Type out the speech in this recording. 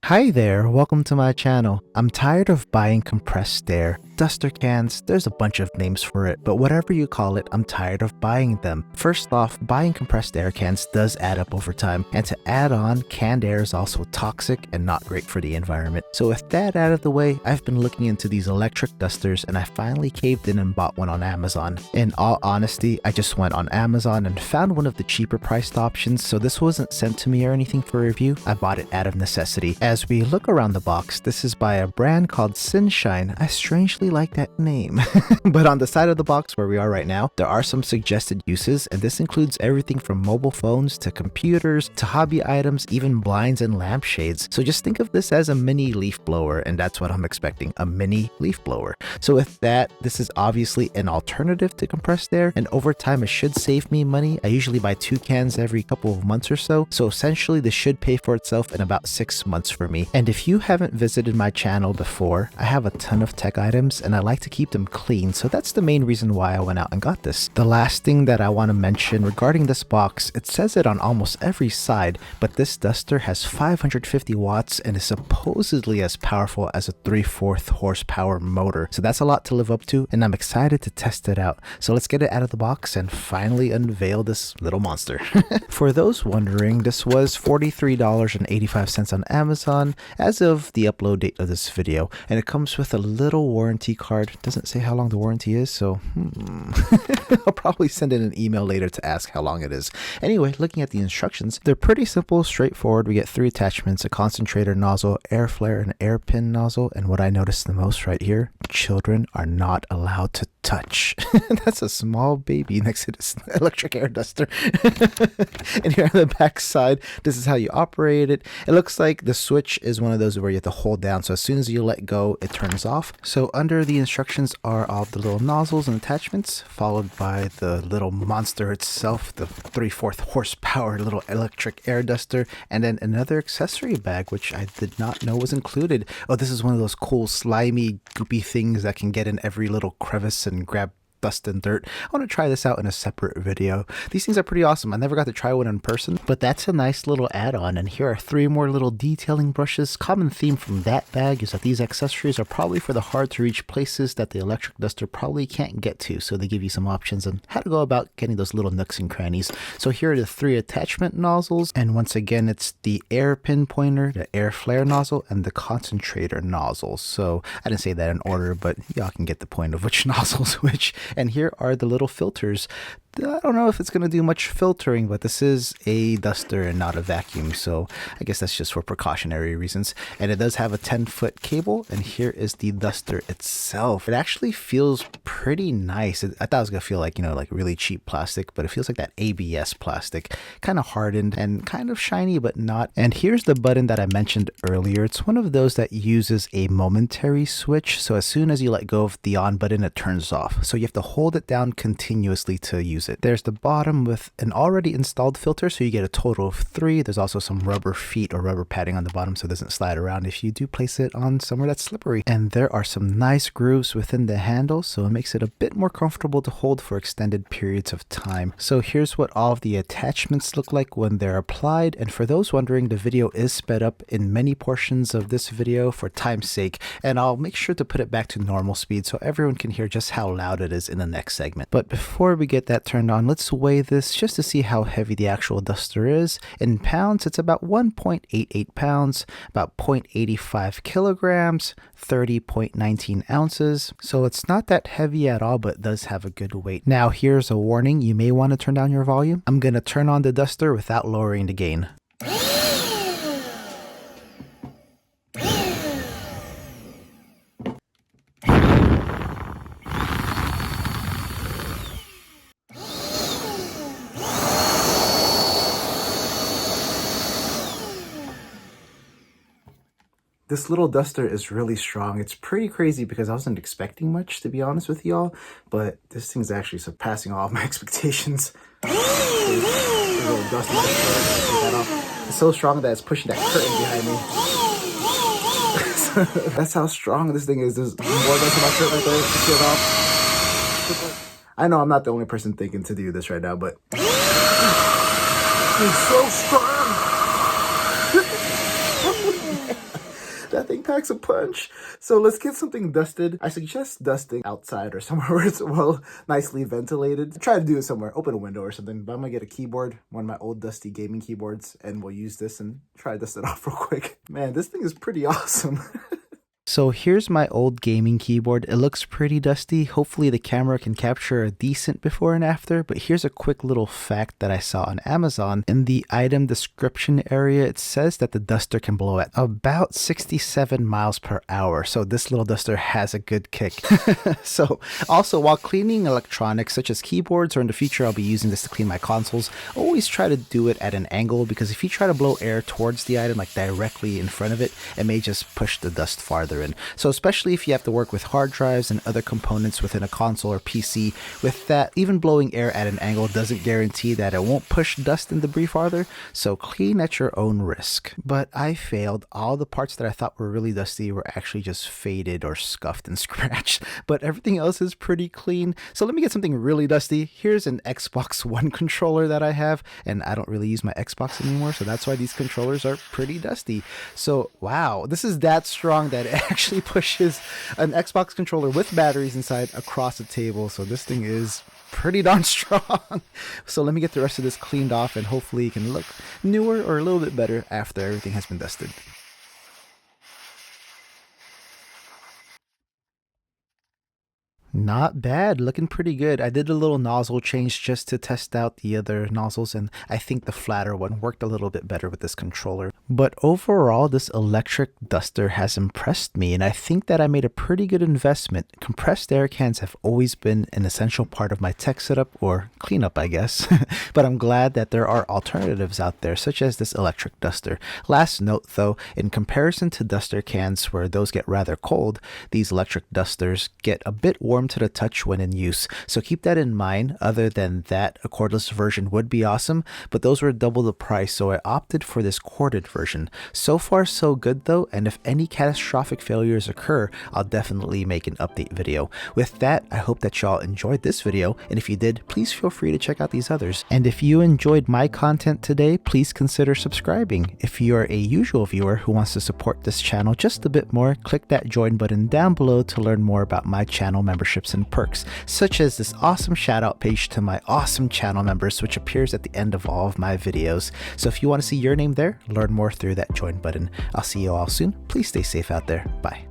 Hi there, welcome to my channel. I'm tired of buying compressed air, duster cans, there's a bunch of names for it, but whatever you call it, I'm tired of buying them. First off, buying compressed air cans does add up over time, and to add on, canned air is also toxic and not great for the environment. So with that out of the way, I've been looking into these electric dusters and I finally caved in and bought one on Amazon. In all honesty, I just went on Amazon and found one of the cheaper priced options, so this wasn't sent to me or anything for review. I bought it out of necessity. As we look around the box, this is by a brand called Sunshine. I strangely like that name. But on the side of the box where we are right now, there are some suggested uses, and this includes everything from mobile phones to computers to hobby items, even blinds and lampshades. So just think of this as a mini leaf blower, and that's what I'm expecting, a mini leaf blower. So with that, this is obviously an alternative to compressed air, and over time it should save me money. I usually buy 2 cans every couple of months or so essentially this should pay for itself in about 6 months for me. And if you haven't visited my channel before, I have a ton of tech items and I like to keep them clean, so that's the main reason why I went out and got this. The last thing that I want to mention regarding this box, it says it on almost every side, but this duster has 550 watts and is supposedly as powerful as a 3/4 horsepower motor. So that's a lot to live up to, and I'm excited to test it out. So let's get it out of the box and finally unveil this little monster. For those wondering, this was $43.85 on Amazon as of the upload date of this video, and it comes with a little warranty card. It doesn't say how long the warranty is, so I'll probably send in an email later to ask how long it is. Anyway, looking at the instructions, they're pretty simple, straightforward. We get 3 attachments: a concentrator nozzle, air flare, and air pin nozzle. And what I noticed the most right here, children are not allowed to touch. That's a small baby next to this electric air duster. And here on the back side, this is how you operate it. It looks like the switch is one of those where you have to hold down, so as soon as you let go, it turns off. So under the instructions are all the little nozzles and attachments, followed by the little monster itself, the 3/4 horsepower little electric air duster, and then another accessory bag, which I did not know was included. Oh, this is one of those cool slimy goopy things that can get in every little crevice and grab dust and dirt. I want to try this out in a separate video. These things are pretty awesome. I never got to try one in person, but that's a nice little add-on. And here are 3 more little detailing brushes. Common theme from that bag is that these accessories are probably for the hard to reach places that the electric duster probably can't get to, so they give you some options on how to go about getting those little nooks and crannies. So here are the 3 attachment nozzles, and once again it's the air pin pointer, the air flare nozzle, and the concentrator nozzle. So I didn't say that in order, but y'all can get the point of which nozzle's which. And here are the little filters. I don't know if it's going to do much filtering, but this is a duster and not a vacuum, so I guess that's just for precautionary reasons. And it does have a 10-foot cable, and here is the duster itself. It actually feels pretty nice. I thought it was going to feel like, like really cheap plastic, but it feels like that ABS plastic, kind of hardened and kind of shiny, but not. And here's the button that I mentioned earlier. It's one of those that uses a momentary switch, so as soon as you let go of the on button, it turns off. So you have to hold it down continuously to use it. There's the bottom with an already installed filter, so you get a total of 3. There's also some rubber feet or rubber padding on the bottom so it doesn't slide around if you do place it on somewhere that's slippery. And there are some nice grooves within the handle, so it makes it a bit more comfortable to hold for extended periods of time. So here's what all of the attachments look like when they're applied. And for those wondering, the video is sped up in many portions of this video for time's sake, and I'll make sure to put it back to normal speed so everyone can hear just how loud it is in the next segment. But before we get that turned on, let's weigh this just to see how heavy the actual duster is. In pounds, it's about 1.88 pounds, about 0.85 kilograms, 30.19 ounces. So it's not that heavy at all, but it does have a good weight. Now here's a warning. You may want to turn down your volume. I'm going to turn on the duster without lowering the gain. This little duster is really strong. It's pretty crazy because I wasn't expecting much, to be honest with y'all, but this thing's actually surpassing all of my expectations. Little duster, it's so strong that it's pushing that curtain behind me. That's how strong this thing is. There's more than my shirt right there. Get off. I know I'm not the only person thinking to do this right now, but it's so strong. that thing packs a punch. So let's get something dusted. I suggest dusting outside or somewhere where it's well nicely ventilated. Try to do it somewhere, open a window or something. But I'm gonna get a keyboard, one of my old dusty gaming keyboards, and we'll use this and try to dust it off real quick. Man, this thing is pretty awesome. So here's my old gaming keyboard. It looks pretty dusty. Hopefully the camera can capture a decent before and after, but here's a quick little fact that I saw on Amazon. In the item description area, it says that the duster can blow at about 67 miles per hour. So this little duster has a good kick. So also, while cleaning electronics such as keyboards, or in the future I'll be using this to clean my consoles, always try to do it at an angle, because if you try to blow air towards the item, like directly in front of it, it may just push the dust farther in. So especially if you have to work with hard drives and other components within a console or PC, with that, even blowing air at an angle doesn't guarantee that it won't push dust and debris farther, so clean at your own risk. But I failed. All the parts that I thought were really dusty were actually just faded or scuffed and scratched, but everything else is pretty clean. So let me get something really dusty. Here's an Xbox One controller that I have, and I don't really use my Xbox anymore, so that's why these controllers are pretty dusty. So wow, this is that strong that it actually pushes an Xbox controller with batteries inside across the table. So this thing is pretty darn strong. So let me get the rest of this cleaned off, and hopefully it can look newer or a little bit better after everything has been dusted. Not bad, looking pretty good. I did a little nozzle change just to test out the other nozzles, and I think the flatter one worked a little bit better with this controller. But overall, this electric duster has impressed me, and I think that I made a pretty good investment. Compressed air cans have always been an essential part of my tech setup, or cleanup, I guess. But I'm glad that there are alternatives out there, such as this electric duster. Last note though, in comparison to duster cans where those get rather cold, these electric dusters get a bit warm to the touch when in use, so keep that in mind. Other than that, a cordless version would be awesome, but those were double the price, so I opted for this corded version. So far so good though, and if any catastrophic failures occur, I'll definitely make an update video. With that, I hope that y'all enjoyed this video, and if you did, please feel free to check out these others. And if you enjoyed my content today, please consider subscribing. If you are a usual viewer who wants to support this channel just a bit more, click that join button down below to learn more about my channel memberships and perks, such as this awesome shout out page to my awesome channel members, which appears at the end of all of my videos. So if you want to see your name there, learn more through that join button. I'll see you all soon. Please stay safe out there. Bye.